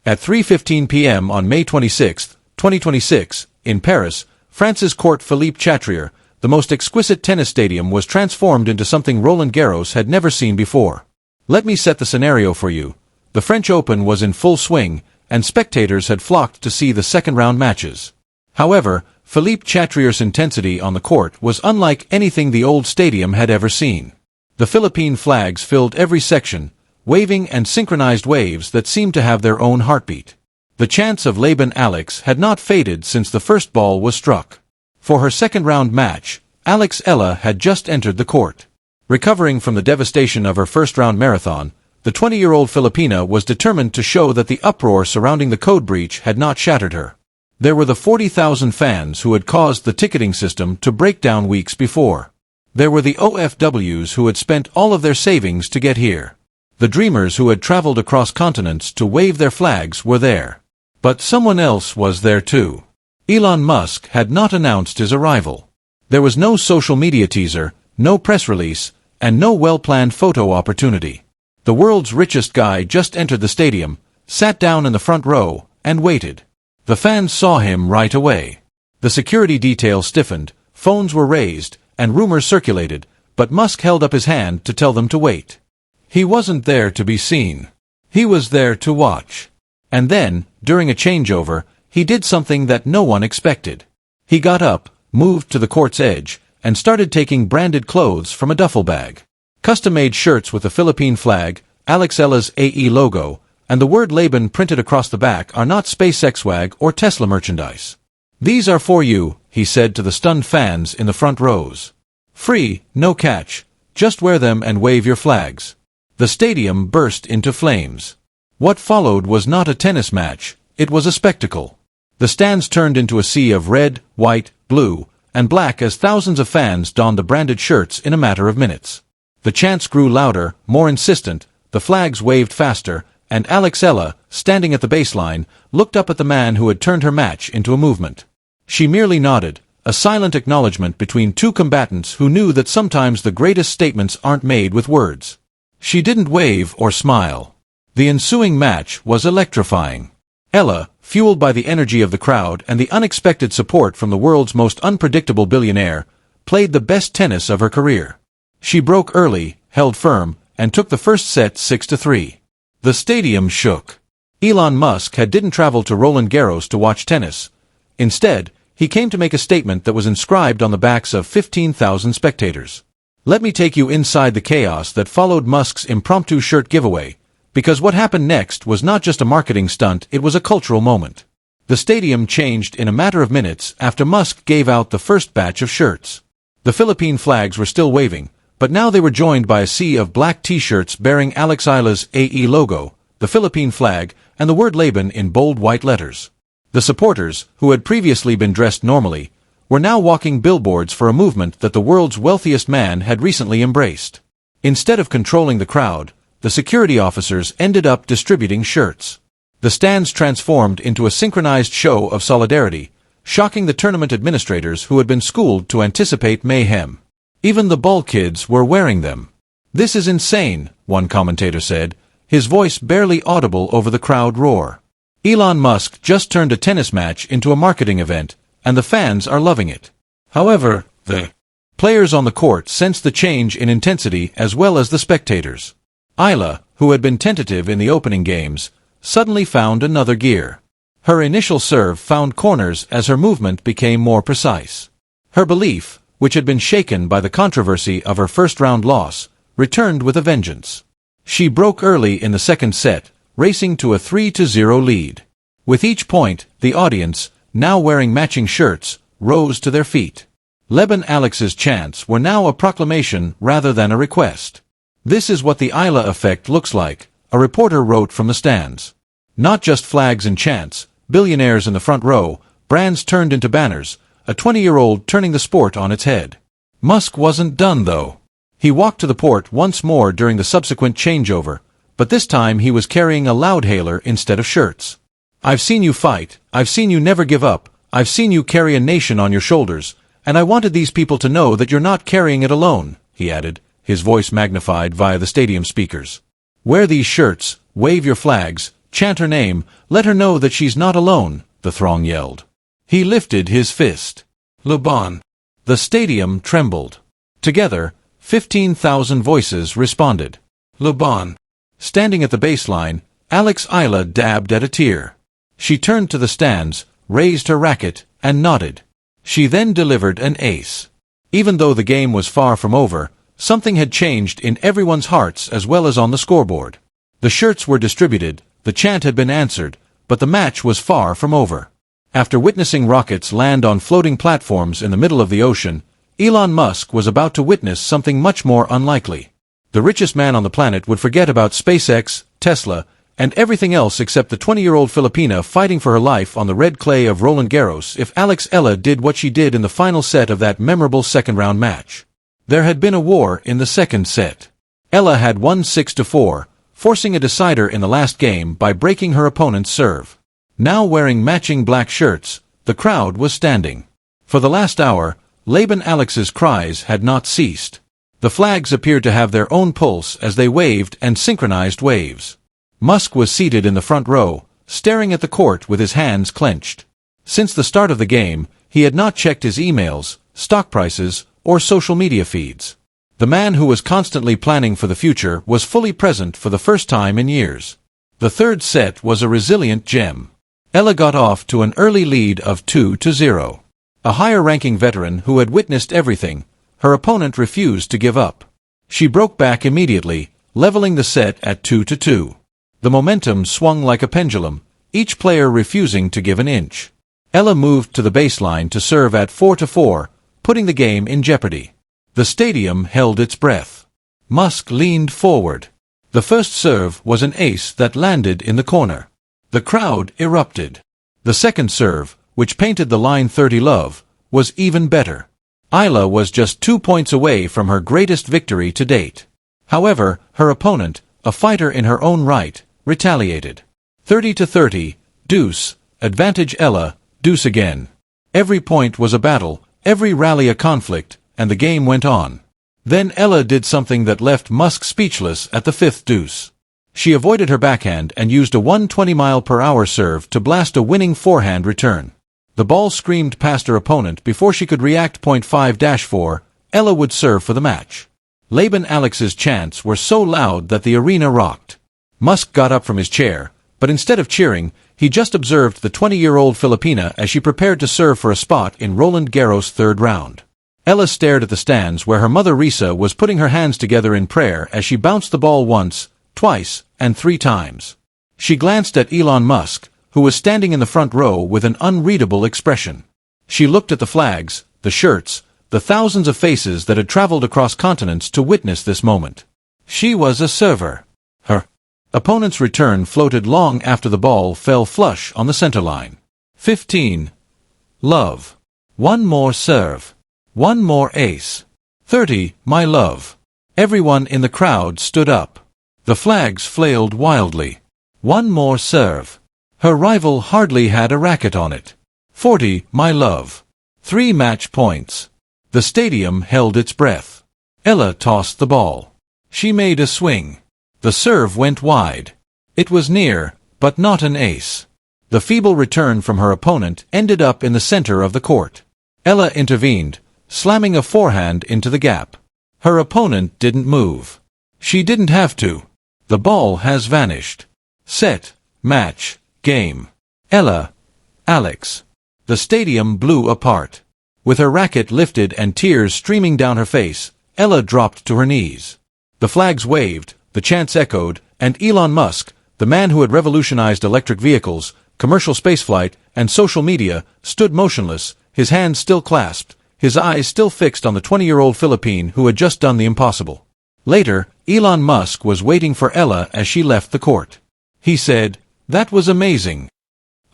At 3:15 p.m. on May 26, 2026, in Paris, France's Court Philippe Chatrier, the most exquisite tennis stadium was transformed into something Roland Garros had never seen before. Let me set the scenario for you. The French Open was in full swing, and spectators had flocked to see the second-round matches. However, Philippe Chatrier's intensity on the court was unlike anything the old stadium had ever seen. The Philippine flags filled every section, waving and synchronized waves that seemed to have their own heartbeat. The chants of Laban Alex had not faded since the first ball was struck. For her second-round match, Alex Eala had just entered the court. Recovering from the devastation of her first-round marathon, the 20-year-old Filipina was determined to show that the uproar surrounding the code breach had not shattered her. There were the 40,000 fans who had caused the ticketing system to break down weeks before. There were the OFWs who had spent all of their savings to get here. The dreamers who had traveled across continents to wave their flags were there. But someone else was there too. Elon Musk had not announced his arrival. There was no social media teaser, no press release, and no well-planned photo opportunity. The world's richest guy just entered the stadium, sat down in the front row, and waited. The fans saw him right away. The security detail stiffened, phones were raised, and rumors circulated, but Musk held up his hand to tell them to wait. He wasn't there to be seen. He was there to watch. And then, during a changeover, he did something that no one expected. He got up, moved to the court's edge, and started taking branded clothes from a duffel bag. Custom-made shirts with the Philippine flag, Alex Eala's AE logo, and the word Laban printed across the back are not SpaceX swag or Tesla merchandise. These are for you, he said to the stunned fans in the front rows. Free, no catch, just wear them and wave your flags. The stadium burst into flames. What followed was not a tennis match, it was a spectacle. The stands turned into a sea of red, white, blue, and black as thousands of fans donned the branded shirts in a matter of minutes. The chants grew louder, more insistent, the flags waved faster, and Alex Eala, standing at the baseline, looked up at the man who had turned her match into a movement. She merely nodded, a silent acknowledgement between two combatants who knew that sometimes the greatest statements aren't made with words. She didn't wave or smile. The ensuing match was electrifying. Eala, fueled by the energy of the crowd and the unexpected support from the world's most unpredictable billionaire, played the best tennis of her career. She broke early, held firm, and took the first set 6-3. The stadium shook. Elon Musk didn't travel to Roland Garros to watch tennis. Instead, he came to make a statement that was inscribed on the backs of 15,000 spectators. Let me take you inside the chaos that followed Musk's impromptu shirt giveaway, because what happened next was not just a marketing stunt, it was a cultural moment. The stadium changed in a matter of minutes after Musk gave out the first batch of shirts. The Philippine flags were still waving, but now they were joined by a sea of black t-shirts bearing Alex Eala's AE logo, the Philippine flag, and the word Laban in bold white letters. The supporters, who had previously been dressed normally, were now walking billboards for a movement that the world's wealthiest man had recently embraced. Instead of controlling the crowd, the security officers ended up distributing shirts. The stands transformed into a synchronized show of solidarity, shocking the tournament administrators who had been schooled to anticipate mayhem. Even the ball kids were wearing them. This is insane, one commentator said, his voice barely audible over the crowd roar. Elon Musk just turned a tennis match into a marketing event, and the fans are loving it. However, the players on the court sensed the change in intensity as well as the spectators. Eala, who had been tentative in the opening games, suddenly found another gear. Her initial serve found corners as her movement became more precise. Her belief, which had been shaken by the controversy of her first-round loss, returned with a vengeance. She broke early in the second set, racing to a 3-0 lead. With each point, the audience, now wearing matching shirts, rose to their feet. Laban Alex's chants were now a proclamation rather than a request. This is what the Eala effect looks like, a reporter wrote from the stands. Not just flags and chants, billionaires in the front row, brands turned into banners, a 20-year-old turning the sport on its head. Musk wasn't done, though. He walked to the port once more during the subsequent changeover, but this time he was carrying a loudhailer instead of shirts. I've seen you fight, I've seen you never give up, I've seen you carry a nation on your shoulders, and I wanted these people to know that you're not carrying it alone, he added, his voice magnified via the stadium speakers. Wear these shirts, wave your flags, Chant her name, let her know that she's not alone, the throng yelled. He lifted his fist. Le Bon. The stadium trembled. Together, 15,000 voices responded. Le Bon. Standing at the baseline, Alex Eala dabbed at a tear. She turned to the stands, raised her racket, and nodded. She then delivered an ace. Even though the game was far from over, something had changed in everyone's hearts as well as on the scoreboard. The shirts were distributed, the chant had been answered, but the match was far from over. After witnessing rockets land on floating platforms in the middle of the ocean, Elon Musk was about to witness something much more unlikely. The richest man on the planet would forget about SpaceX, Tesla, and everything else except the 20-year-old Filipina fighting for her life on the red clay of Roland Garros if Alex Eala did what she did in the final set of that memorable second-round match. There had been a war in the second set. Eala had won 6-4, forcing a decider in the last game by breaking her opponent's serve. Now wearing matching black shirts, the crowd was standing. For the last hour, Laban Alex's cries had not ceased. The flags appeared to have their own pulse as they waved and synchronized waves. Musk was seated in the front row, staring at the court with his hands clenched. Since the start of the game, he had not checked his emails, stock prices, or social media feeds. The man who was constantly planning for the future was fully present for the first time in years. The third set was a resilient gem. Eala got off to an early lead of 2-0. A higher-ranking veteran who had witnessed everything, her opponent refused to give up. She broke back immediately, leveling the set at 2-2. The momentum swung like a pendulum, each player refusing to give an inch. Eala moved to the baseline to serve at 4-4, putting the game in jeopardy. The stadium held its breath. Musk leaned forward. The first serve was an ace that landed in the corner. The crowd erupted. The second serve, which painted the line 30 love, was even better. Eala was just 2 points away from her greatest victory to date. However, her opponent, a fighter in her own right, retaliated. 30-30, deuce, advantage Eala, deuce again. Every point was a battle, every rally a conflict, and the game went on. Then Eala did something that left Musk speechless at the fifth deuce. She avoided her backhand and used a 120-mile-per-hour serve to blast a winning forehand return. The ball screamed past her opponent before she could react. 5-4, Eala would serve for the match. Laban Alex's chants were so loud that the arena rocked. Musk got up from his chair, but instead of cheering, he just observed the 20-year-old Filipina as she prepared to serve for a spot in Roland Garros' third round. Eala stared at the stands where her mother Risa was putting her hands together in prayer as she bounced the ball once, twice, and 3 times. She glanced at Elon Musk, who was standing in the front row with an unreadable expression. She looked at the flags, the shirts, the thousands of faces that had traveled across continents to witness this moment. She was a server. Her opponent's return floated long after the ball fell flush on the center line. 15. Love. One more serve. One more ace. 30, my love. Everyone in the crowd stood up. The flags flailed wildly. One more serve. Her rival hardly had a racket on it. 40, my love. 3 match points. The stadium held its breath. Eala tossed the ball. She made a swing. The serve went wide. It was near, but not an ace. The feeble return from her opponent ended up in the center of the court. Eala intervened, slamming a forehand into the gap. Her opponent didn't move. She didn't have to. The ball has vanished. Set, match, game. Eala, Alex. The stadium blew apart. With her racket lifted and tears streaming down her face, Eala dropped to her knees. The flags waved, the chants echoed, and Elon Musk, the man who had revolutionized electric vehicles, commercial spaceflight, and social media, stood motionless, his hands still clasped, his eyes still fixed on the 20-year-old Philippine who had just done the impossible. Later, Elon Musk was waiting for Eala as she left the court. He said, "That was amazing.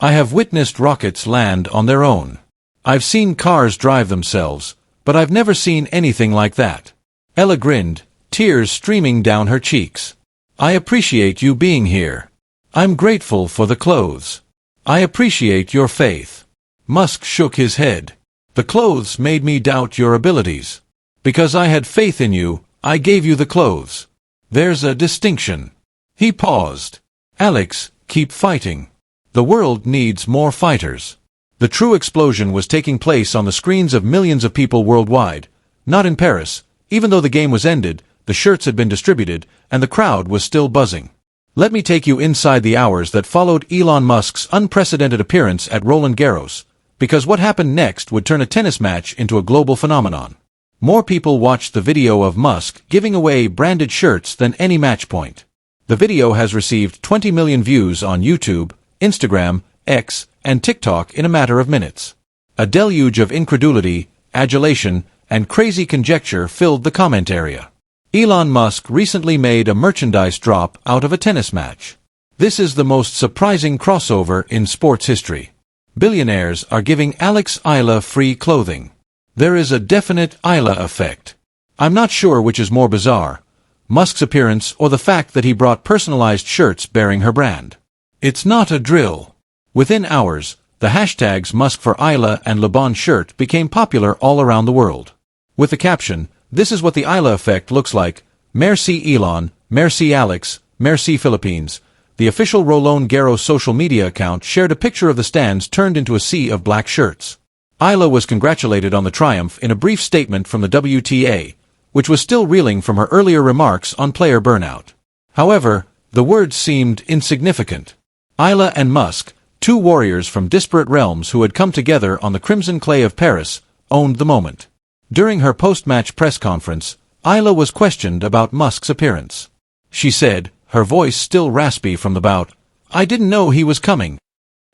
I have witnessed rockets land on their own. I've seen cars drive themselves, but I've never seen anything like that." Eala grinned, tears streaming down her cheeks. "I appreciate you being here. I'm grateful for the clothes. I appreciate your faith." Musk shook his head. "The clothes made me doubt your abilities. Because I had faith in you, I gave you the clothes. There's a distinction." He paused. "Alex, Keep fighting. The world needs more fighters. The true explosion was taking place on the screens of millions of people worldwide, not in Paris. Even though the game was ended, the shirts had been distributed, and the crowd was still buzzing. Let me take you inside the hours that followed Elon Musk's unprecedented appearance at Roland Garros, because what happened next would turn a tennis match into a global phenomenon. More people watched the video of Musk giving away branded shirts than any match point. The video has received 20 million views on YouTube, Instagram, X, and TikTok in a matter of minutes. A deluge of incredulity, adulation, and crazy conjecture filled the comment area. Elon Musk recently made a merchandise drop out of a tennis match. This is the most surprising crossover in sports history. Billionaires are giving Alex Eala free clothing. There is a definite Eala effect. I'm not sure which is more bizarre, Musk's appearance or the fact that he brought personalized shirts bearing her brand. It's not a drill. Within hours, the hashtags Musk for Eala and Le Bon shirt became popular all around the world. With the caption, "This is what the Eala effect looks like. Merci Elon, merci Alex, merci Philippines." The official Roland Garros social media account shared a picture of the stands turned into a sea of black shirts. Eala was congratulated on the triumph in a brief statement from the WTA, which was still reeling from her earlier remarks on player burnout. However, the words seemed insignificant. Eala and Musk, two warriors from disparate realms who had come together on the crimson clay of Paris, owned the moment. During her post-match press conference, Eala was questioned about Musk's appearance. She said, her voice still raspy from the bout, "I didn't know he was coming.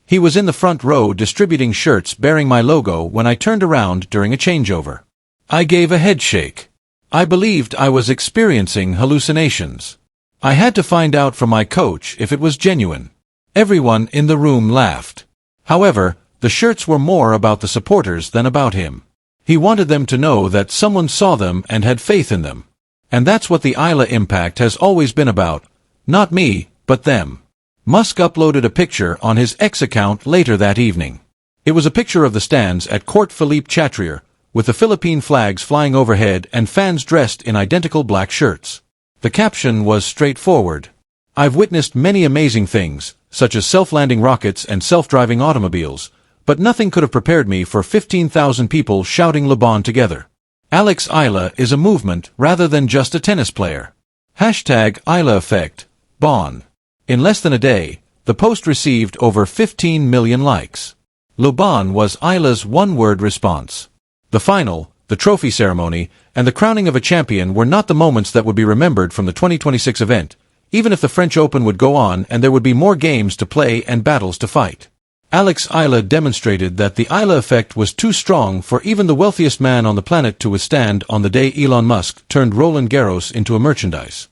He was in the front row distributing shirts bearing my logo when I turned around during a changeover. I gave a headshake. I believed I was experiencing hallucinations. I had to find out from my coach if it was genuine." Everyone in the room laughed. However, the shirts were more about the supporters than about him. He wanted them to know that someone saw them and had faith in them. And that's what the Eala impact has always been about. Not me, but them. Musk uploaded a picture on his X account later that evening. It was a picture of the stands at Court Philippe Chatrier, with the Philippine flags flying overhead and fans dressed in identical black shirts. The caption was straightforward. "I've witnessed many amazing things, such as self-landing rockets and self-driving automobiles, but nothing could have prepared me for 15,000 people shouting Le Bon together. Alex Eala is a movement rather than just a tennis player. Hashtag Eala effect, Bon." In less than a day, the post received over 15 million likes. Le Bon was Eala's one-word response. The final, the trophy ceremony, and the crowning of a champion were not the moments that would be remembered from the 2026 event, even if the French Open would go on and there would be more games to play and battles to fight. Alex Eala demonstrated that the Eala effect was too strong for even the wealthiest man on the planet to withstand on the day Elon Musk turned Roland Garros into a merchandise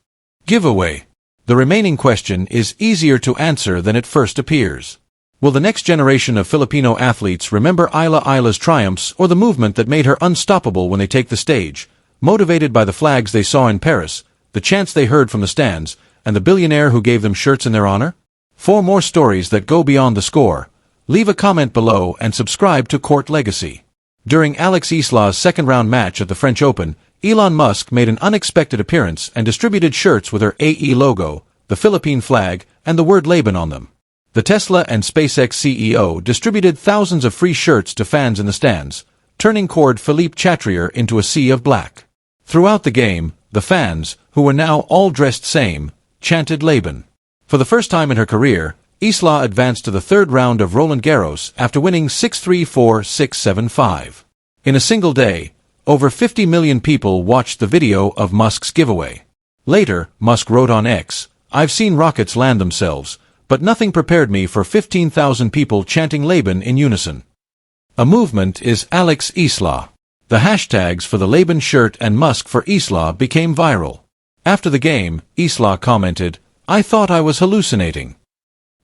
giveaway. The remaining question is easier to answer than it first appears. Will the next generation of Filipino athletes remember Eala's triumphs or the movement that made her unstoppable when they take the stage, motivated by the flags they saw in Paris, the chants they heard from the stands, and the billionaire who gave them shirts in their honor? For more stories that go beyond the score, leave a comment below and subscribe to Court Legacy. During Alex Eala's second-round match at the French Open, Elon Musk made an unexpected appearance and distributed shirts with her AE logo, the Philippine flag, and the word Laban on them. The Tesla and SpaceX CEO distributed thousands of free shirts to fans in the stands, turning Court Philippe Chatrier into a sea of black. Throughout the game, the fans, who were now all dressed same, chanted Laban. For the first time in her career, Eala advanced to the third round of Roland Garros after winning 6-3, 4-6, 7-5. In a single day, over 50 million people watched the video of Musk's giveaway. Later, Musk wrote on X, "I've seen rockets land themselves, but nothing prepared me for 15,000 people chanting Laban in unison." A movement is Alex Eala. The hashtags for the Laban shirt and Musk for Eala became viral. After the game, Eala commented, "I thought I was hallucinating.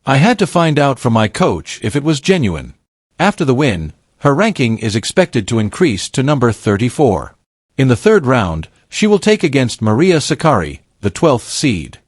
I had to find out from my coach if it was genuine." After the win, her ranking is expected to increase to number 34. In the third round, she will take against Maria Sakkari, the 12th seed.